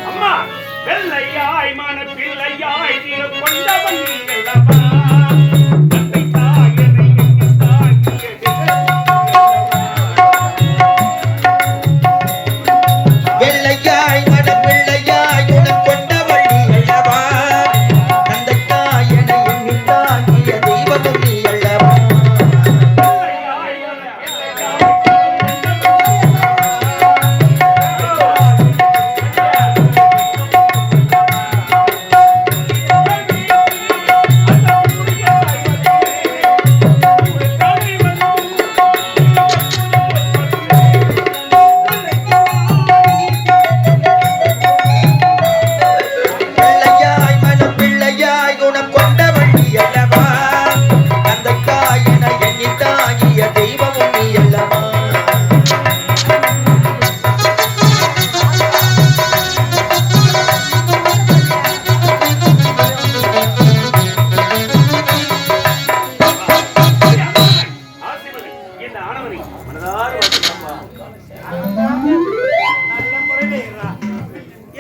அம்மா வெள்ளையாய் மன பிள்ளையாய் கொண்டவன்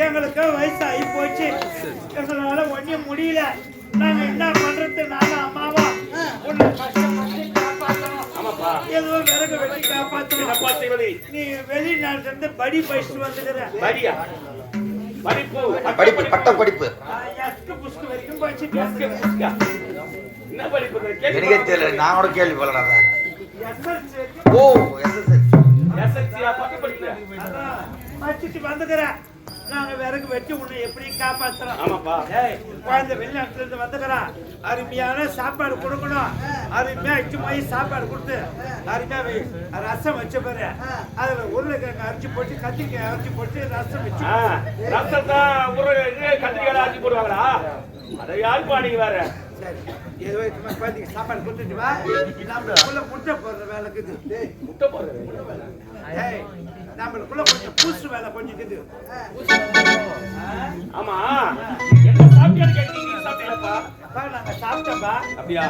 எங்களுக்கு வயசாகி போச்சு. எங்களால ஒன்னும் முடியல. நாங்க என்ன பண்றது? நானும் அம்மாவா உன்னை கஷ்டப்பட்டு காப்பாற்றணும். ஏதோ விறகு வெட்டி காப்பாற்றணும். நீ வெளிநாட்டுல இருந்து படி படிச்சுட்டு வந்துக்கிற. படிப்பு பட்டம் படிப்பு வரைக்கும் படிச்சுட்டு எனக்கே தெரியல. நான் கூட கேள்வி போலடாத. ஓ படிச்சுட்டு வந்துக்கிறேன். நாங்க விறகு வெட்டி உன்னை எப்படி காப்பாத்துறோம்? குழந்தை வெளிநாட்டுல இருந்து வந்துக்கிறான். அருமையான சாப்பாடு கொடுக்கணும். அருமையா இட்டு போய் சாப்பாடு கொடுத்து அருமையா ரசம் வச்ச பாரு. அதுல உருளைக்கிழங்கு அரைச்சி போட்டு கத்திரிக்காய் அரைச்சி போட்டு ரசம் வச்சு கத்திரிக்காய் அரைச்சி போடுவாங்களா? அதை யாருப்பா நீங்க வேற ஏதோ குழந்தைக்கு சாப்பாடு கொடுத்துட்டு வா. நம்மளுக்குள்ள முட்டை போடுற வேலை இருக்குது. முட்டை போடுற நம்மளுக்குள்ள கொஞ்சம் பூசு வேலை கொஞ்சம் இருக்குது. ஆமா என்ன சாப்பிட்டியான்னு கேட்டீங்க. நீங்க சாப்பிட்டீங்களா? நாங்க சாப்பிட்டோம்பா. அப்படியா?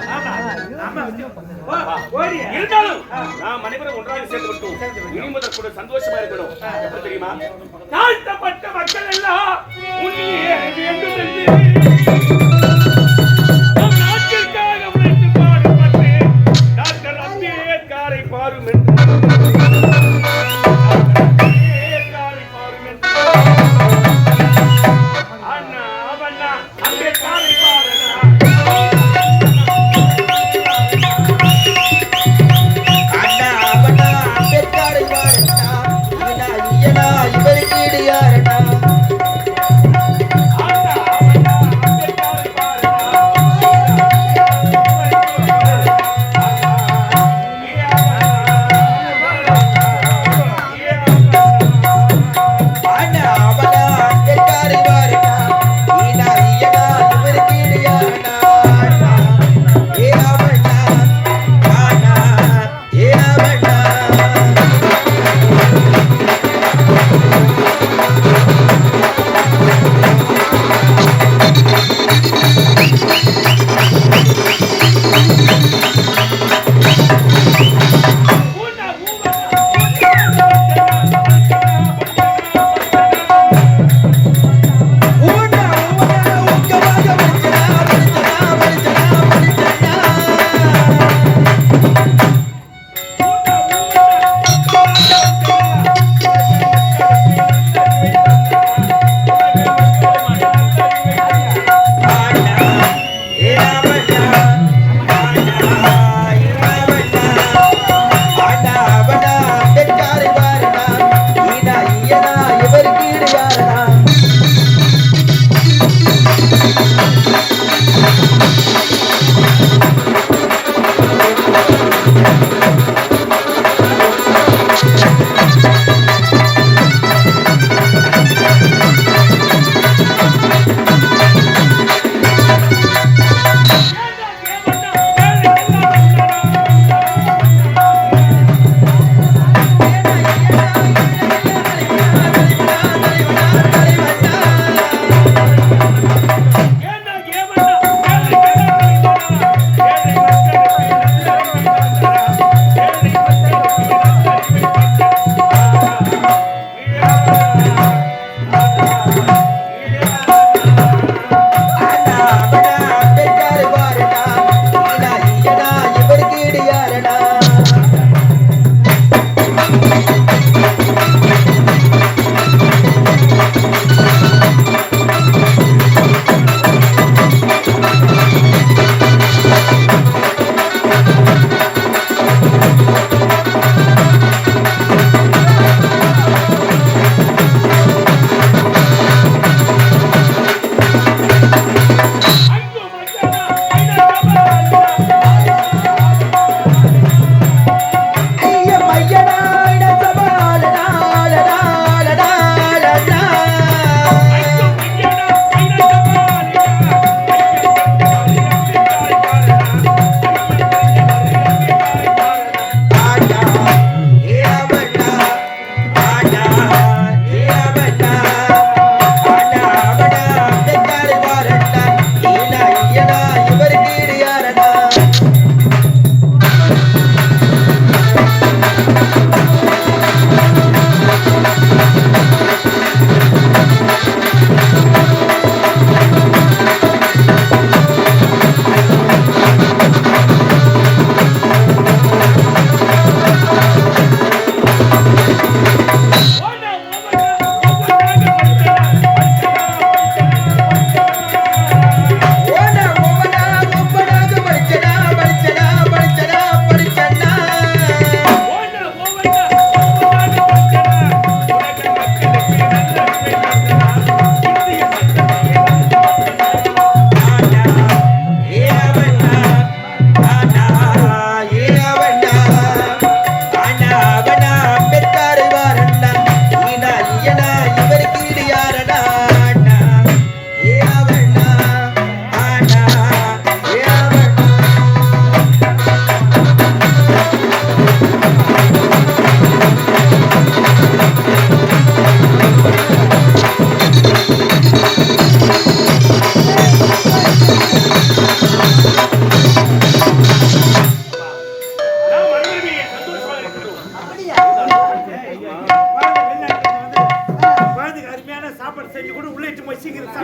ஆமா. இருந்தாலும் நான் மனைவரை ஒன்றாக சேர்ந்து விட்டோம். இனி முதல் கூட சந்தோஷமா இருக்கணும். எப்படி தெரியுமா? தாழ்த்தப்பட்ட மக்கள் எல்லாம் உன்னையே நாட்டிற்காக உழைத்து பாடுபட்டு டாக்டர் அம்பேத்கரை பாரும் என்று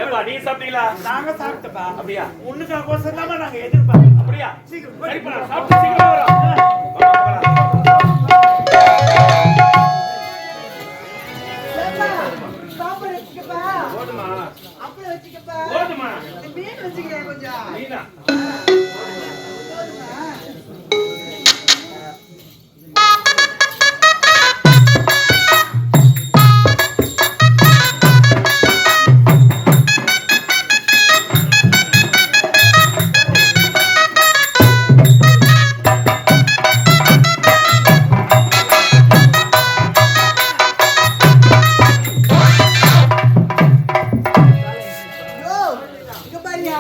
ஏப்பா நீ சாப்பிட்டீங்களா? நாங்க சாப்பிட்டப்பா. அப்படியா? உன்னுக்கு கோசம் தான் நாங்க எதிர்பார்க்கிறோம். அப்படியா? சீக்கிரம் சரிப்பா நான் சாப்பிட்டு சீக்கிரம் வரோம். சாப்பாடு வச்சுக்கப்பா. போதுமா? அப்பளம் வச்சுக்கப்பா. போதுமா? இந்த மீன் வச்சுக்கிறேன் கொஞ்சம். நீனா போதுமா? ஐயோ, இங்க பாரியா.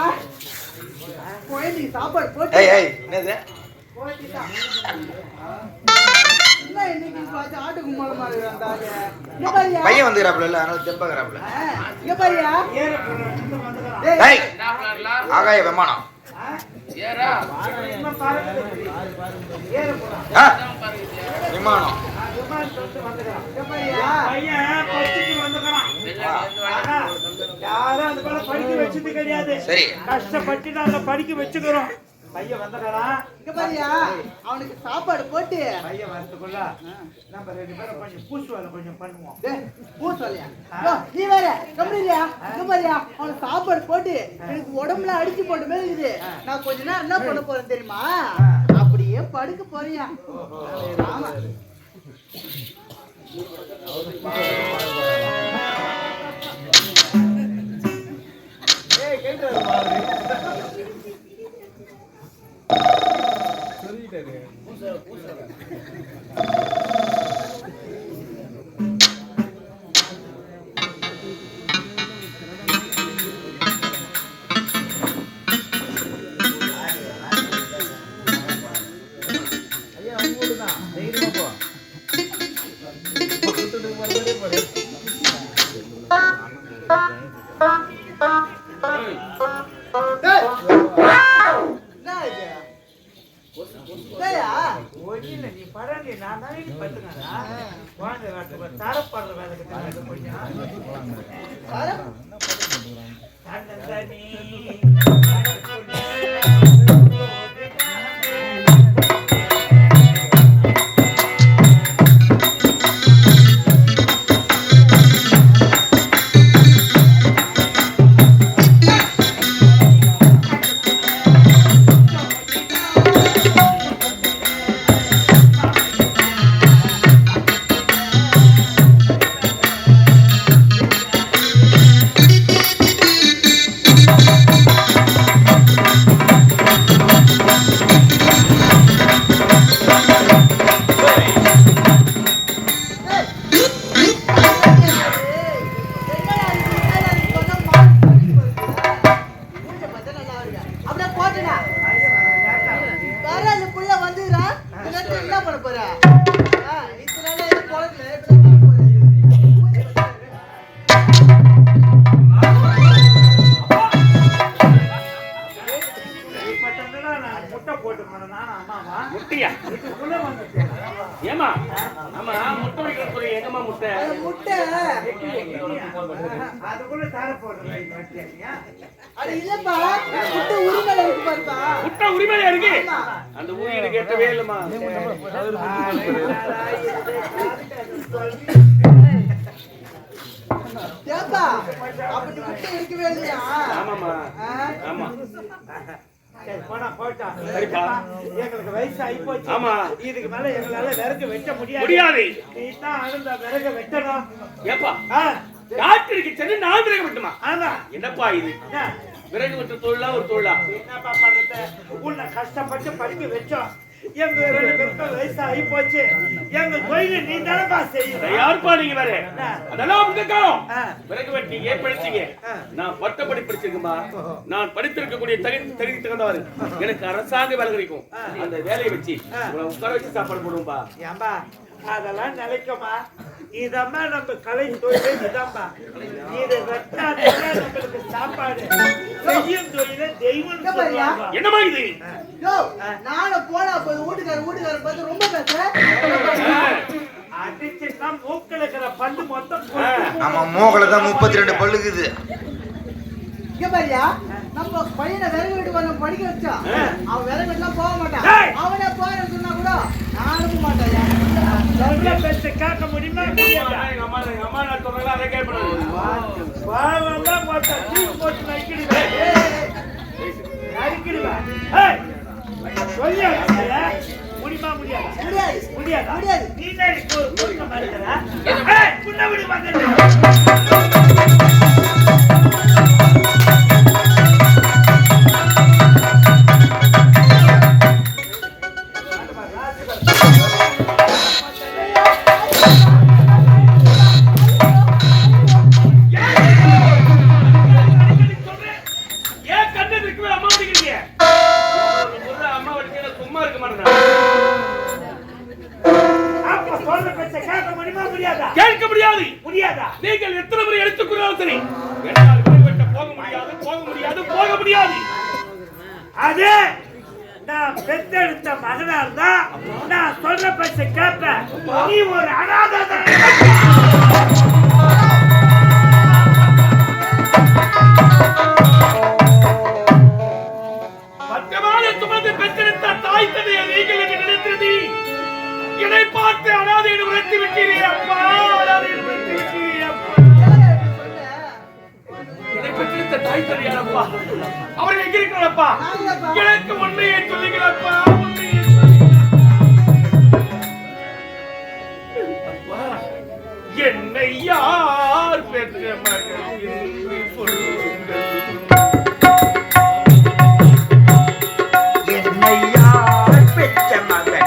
குழந்தைக்கு சாப்பாடு போட்டு ஏய் ஏய் என்னது போட்டுட்டான். என்ன இன்னைக்கு பார்த்து ஆட்டுக்கு மூலமா இருக்கிறாங்க. இங்க பாரியா. பையன் வந்துக்கிறாப்புல இல்ல அதனால தெம்பக்கிறாப்புல. இங்க பாரியா. ஏற வந்துக்கலாம். டேய் ஆகாய விமானம் இன்னும் பாருங்க. ஏற போலாம். ஆ? விமானம் விமானத்துல வந்து வந்துக்கலாம். இங்க பாரியா. பையன் படிச்சுட்டு வந்துக்கிறான். ஆனா, யாரும் அது போல படிக்க வச்சது கிடையாது. சரி. கஷ்டப்பட்டு நாங்க படிக்க வச்சுக்கிறோம். பையன் வந்துக்கிறான். இங்க பாரியா. அவனுக்கு சாப்பாடு போட்டு பையன் வரதுக்குள்ள நம்ம 2 பேரும் கொஞ்சம் பூசு வேலை கொஞ்சம் பண்ணுவோம். டேய், பூ சொல்லியா. யோ, நீ வேற கம்பெனியா. இங்க பாரியா. அவனுக்கு சாப்பாடு போட்டு எனக்கு உடம்புல அடிச்சு போட்ட மாதிரி இருக்குது. நான் கொஞ்ச நேரம் என்ன பண்ண போறேன் தெரியுமா? அப்படியே படுக்க போறியா. ஆமா. என்ன இது? டேயா. ஒண்ணுல நீ பரவாயில்ல, நான் தானே பத்துக்கிறா. குழந்தை தரப்படுற வேலை கிட்ட கொஞ்சம் வர. தன்னந்தனி. முட்டையா? ஏமா ஆமா முட்டை வைக்கிற சொல்லி எங்கம்மா முட்டை? முட்டை அதுக்குள்ள தர போடுறேன். அது இல்லப்பா, முட்டை உரிமையில இருக்கு பாருப்பா. முட்டை உரிமையில இருக்கு. அந்த ஊர் எனக்கு எட்டவே இல்லம்மா. ஏப்பா, அப்படி முட்டை இருக்கவே இல்லையா? ஆமாமா ஆமா சரிப்பா, எங்களுக்கு வயசு ஆகி போச்சு. ஆமா. இதுக்கு மேல எங்களால விறகு வெட்ட முடியாது. முடியாது. நீ தான் அழுந்த விறகு வெட்டணும். ஏப்பா டாக்டருக்கு சென்று நான் விறகு வெட்டுமா? ஆமா. என்னப்பா இது? விறகு வெட்டு தொழிலா ஒரு தொழிலா? என்னப்பா பண்றது? உன்னை கஷ்டப்பட்டு படிக்க வச்சோம். எங்க 2 பேருக்கும் வயசு ஆகி போச்சு. எங்க தொழில நீ தானப்பா செய்யணும். யாருப்பா நீங்க வேற? அதெல்லாம் உங்க காலம். ஆ. விறகு வெட்டிங்க படிச்சீங்க. நான் பட்டப்படி படிச்சிருக்கேன்பா. நான் படித்திருக்கக்கூடிய தகுதி தகுந்தவாறு எனக்கு அரசாங்க வேலை கிடைக்கும். அந்த வேலையை வச்சு உங்களை உட்கார வச்சு சாப்பாடு போடுவோம்பா. ஏம்பா அதெல்லாம் நிலைக்குமா? இதம்மா நம்ம கலை தொழிலே இதாம்பா. இது வெட்டாதே நம்மளுக்கு சாப்பாடு. செய்யும் தொழில தெய்வம் சொல்லுவாங்க. என்னமா இது? யோ, நானும் போனா போய் வீட்டுக்காரர் பார்த்து ரொம்ப பேசுறேன். அடிச்சுன்னா மூக்கில் இருக்கிற பல்லு மொத்தம் ஆமா மூக்கில் தான் 32 பல்லுக்குது. இங்க பாரியா நம்ம பையனை விறகு வீட்டுக்கு வந்து படிக்க வச்சோம் அவன் விறகு வீட்டுலாம் போக மாட்டான் அவனே போறேன்னு சொன்னா கூட நான் அனுப்ப மாட்டேன் சொல்ற பேச்ச கேட்க முடியுமா எங்க அம்மா நான் சொல்றேன் அதை கேட்பேன் பாவம்தான் போட்டா தூக்கி போட்டு நக்கிடுவேன் நக்கிடுவேன் சொல்லியா முடியுமா முடியாது முடியாது நீ தான் கொடுக்க மாட்டேங்கிறா முன்னாடி வந்து நீங்கள் எத்தனை முறை எடுத்துக்கொண்டாலும் சரி போக முடியாது அது நான் பெத்தெடுத்த மகனா இருந்தா நான் சொல்ற பேச்ச கேட்பேன் நீ ஒரு அனாதை மற்றமான சுமந்து பெற்றெடுத்த தாய் தந்தையை நீங்கள் என்று நினைத்தது என்னை பார்த்து அனாதையிடம் உரைத்து விட்டீரே அப்பா தாய் தந்தையாரப்பா அவர்கள் எங்க இருக்கிறாரப்பா எனக்கு உண்மையை சொல்லுங்களப்பா என்னை யார் பெற்ற மகள் என்று சொல்லுங்கள் என்னை யார் பெற்ற மகன்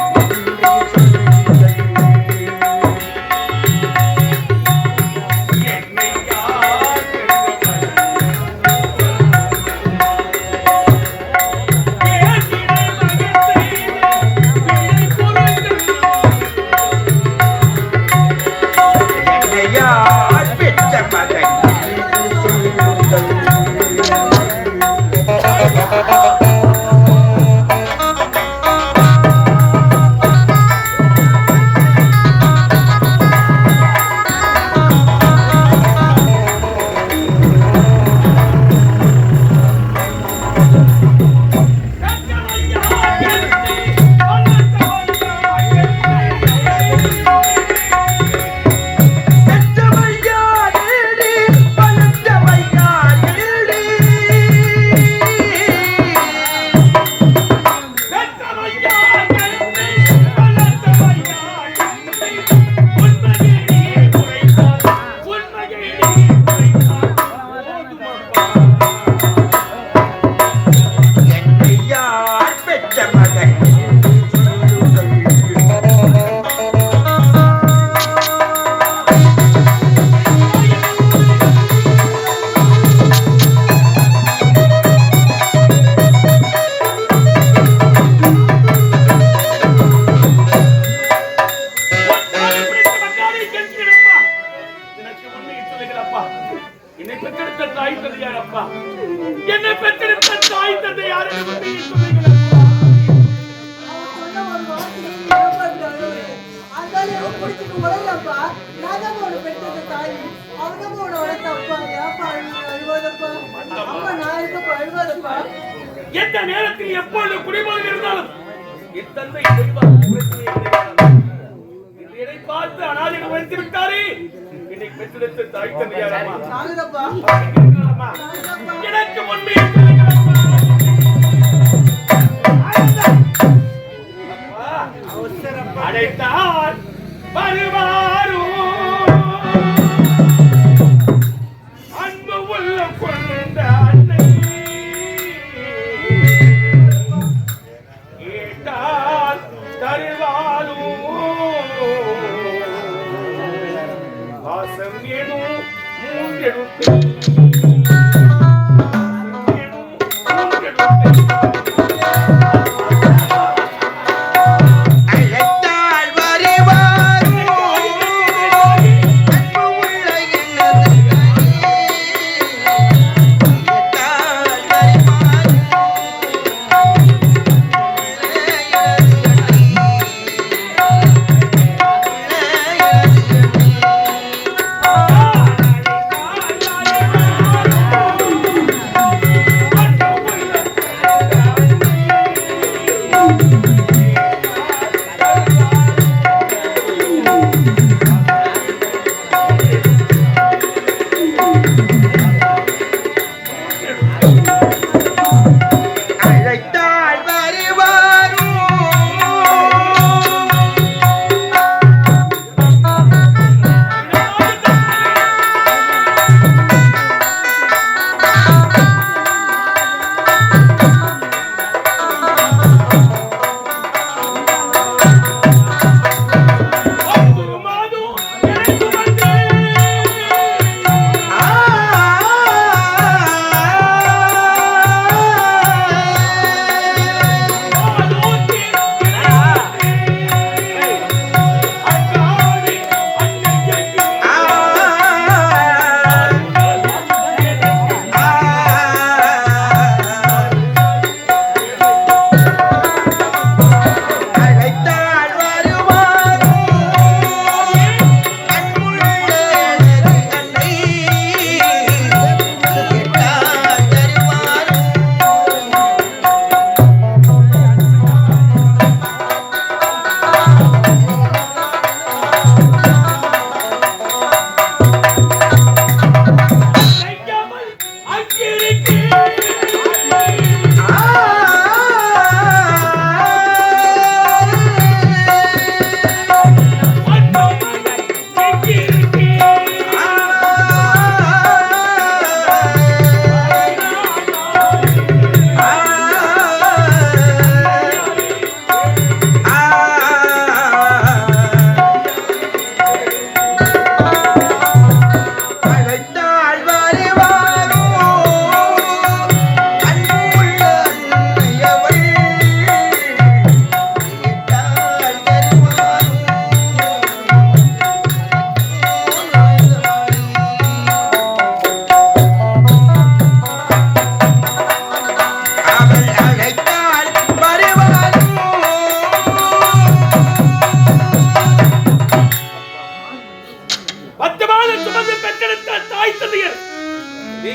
எந்த நேரத்தில் எப்பொழுது குடிமகன் இருந்தாலும் இத்தந்தை என்னை பார்த்து அனாதையை வைத்து விட்டாரே என்னை பெற்றெடுத்த தாய் தந்தையாரம்மா எனக்கு உண்மையை அடைத்தால் வருவாரும் அன்பு உள்ள கொண்ட அன்னை கேட்டால் தருவாரும் வாசம் எனும் மூன்றெடுத்து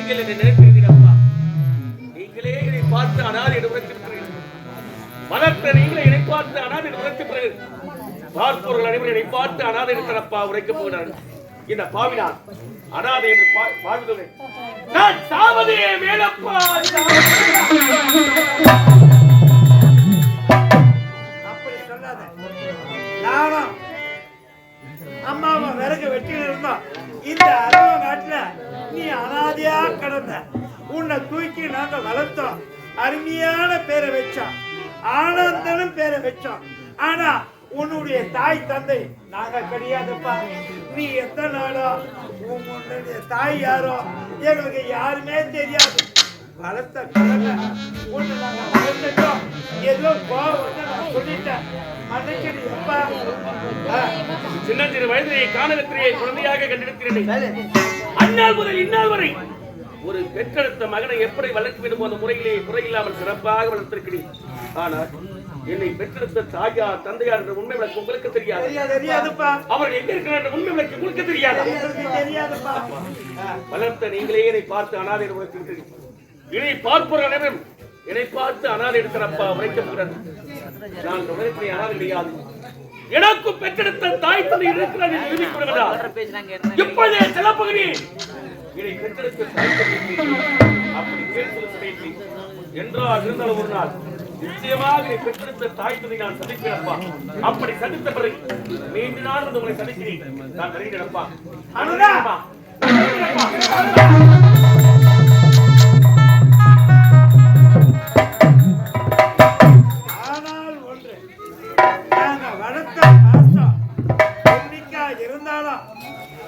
நீங்கள் என்னை நினைத்திருந்தீரப்பா. நீங்களே என்னை பார்த்து அனாதை என்று உணர்த்திருக்கிறீர்கள். வளர்த்த நீங்களே என்னை பார்த்து அனாதை என்று உணர்த்திருக்கிறீர்கள். பார்ப்பவர்கள் அனைவரும் என்னை பார்த்து அனாதை இருக்கிறப்பா உரைக்கப் போகிறார்கள். இந்த பாவினார் அனாதை என்று பாவிதுள்ளேன். நான் சாவதே மேலப்பா. அப்படி சொல்லாத. நானும் அம்மாவை விறகு வெட்டின்னு இருந்தோம். இந்த அரவ நாட்டுல நீ அனாதையா கிடந்த. உன்னை தூக்கி நாங்க வளர்த்தோம். அருமையான பேரை வச்சோம். ஆனந்தனும் பேரை வச்சோம். ஆனா உன்னுடைய தாய் தந்தை நாங்க கிடையாதுப்பா. நீ எத்தனை நாளோ உன்னுடைய தாய் யாரோ எங்களுக்கு யாருமே தெரியாது. வளர்த்த கடலை ஒண்ணு நாங்க வளர்த்துட்டோம். ஏதோ கோவம் நான் சொல்லிட்டேன். மன்னிச்சிடு எப்பா. சின்னஞ்சிறு வயதிலே கானகத்திலே குழந்தையாக கண்டெடுக்கிறேன். அந்நாள் முதல் இந்நாள் வரை ஒரு பெற்றெடுத்த மகனை எப்படி வளர்க்க வேண்டும் அந்த முறையிலே குறையில்லாமல் சிறப்பாக வளர்த்திருக்கிறேன். ஆனால் என்னை பெற்றெடுத்த தாயார் தந்தையார் என்ற உண்மை விளக்கு உங்களுக்கு தெரியாது. தெரியாதுப்பா. அவர்கள் எங்க இருக்கிறார் என்ற உண்மை விளக்கு உங்களுக்கு தெரியாது. தெரியாதுப்பா. வளர்த்த நீங்களே என்னை பார்த்து அனாதை உரைத்திருக்கிறீர்கள். இதை பார்ப்பவர்கள் அனைவரும் என்னை பார்த்து அனாதை எடுக்கிறப்பா உரைக்கப்படுகிறது. நான் உலகத்தை அனாதை கிடையாது. எனக்கு பெற்றெடுத்த தாய் தந்தை இருக்கிறார் என்று நிரூபிக்கப்படுகிறார். இப்பொழுதே செலப்பகுதி இதை பெற்றெடுத்த தாய் தந்தை அப்படி பேசுவது என்றால் இருந்தாலும் ஒரு நாள் நிச்சயமாக இதை பெற்றெடுத்த தாய் தந்தை நான் சந்திக்கிறப்பா. அப்படி சந்தித்த பிறகு நீண்ட நாள் உங்களை சந்திக்கிறேன். நான் வருகிறப்பா. அனுராமா. ஆனால் ஒன்று, நாங்க வளர்த்த பாசம் என்னைக்கா இருந்தாலும்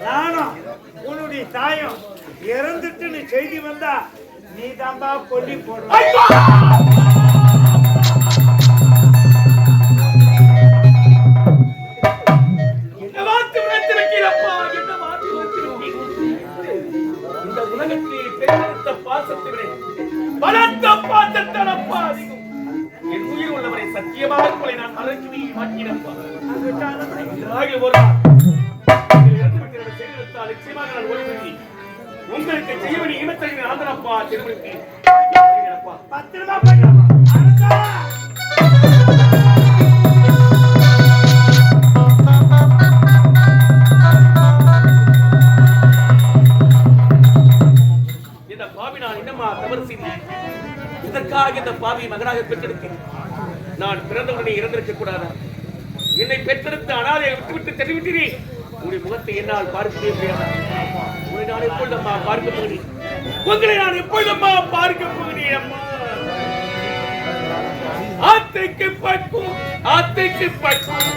நானும் உன்னுடைய தாயும் இறந்துட்டுன்னு செய்தி வந்தா நீ தான்பா கொல்லி போடுற. இந்த உலகத்தில் பெற்றெடுத்த பாசத்தை விட வளர்த்த பாசத்தனப்பா அதிகம். என் உயிர் உள்ளவரை சத்தியமாக உங்களை நான் மறக்கவே மாட்டினப்பா. ஒரு நாள் செய்திருந்தால் நிச்சயமாக நான் ஓடிவிட்டு உங்களுக்கு செய்ய வேண்டிய இனத்தறிவின் ஆதரப்பா திருமணிக்கு பத்திரமா போயிடலாம். இந்த பாவி நான் என்னமா தவறு செய்தேன்? இதற்காக இந்த பாவி மகனாக பெற்றெடுத்தேன். நான் பிறந்தவுடனே இறந்திருக்க கூடாதா? என்னை பெற்றெடுத்த அனாதை விட்டுவிட்டு தெரிவித்தீரே. உங்களுடைய முகத்தை என்னால் பார்க்கவே முடியாது. உங்களை நான் எப்பொழுதம்மா பார்க்க போகிறேன்? உங்களை நான் எப்பொழுதம்மா பார்க்க போகிறேன்? அம்மா ஆத்தைக்கு பக்கும், ஆத்தைக்கு பக்கும்.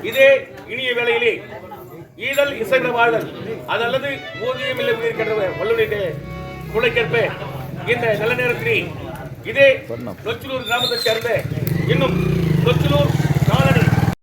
இதே இனிய வேளையிலே ஈதல் இசைந்த வாழ்தல் அதல்லது ஊதியம் இல்லை இருக்கின்ற வல்லுடைய குலைக்கேற்ப இந்த நல்ல நேரத்தில் இதே நொச்சிலூர் கிராமத்தைச் சேர்ந்த இன்னும் நொச்சிலூர்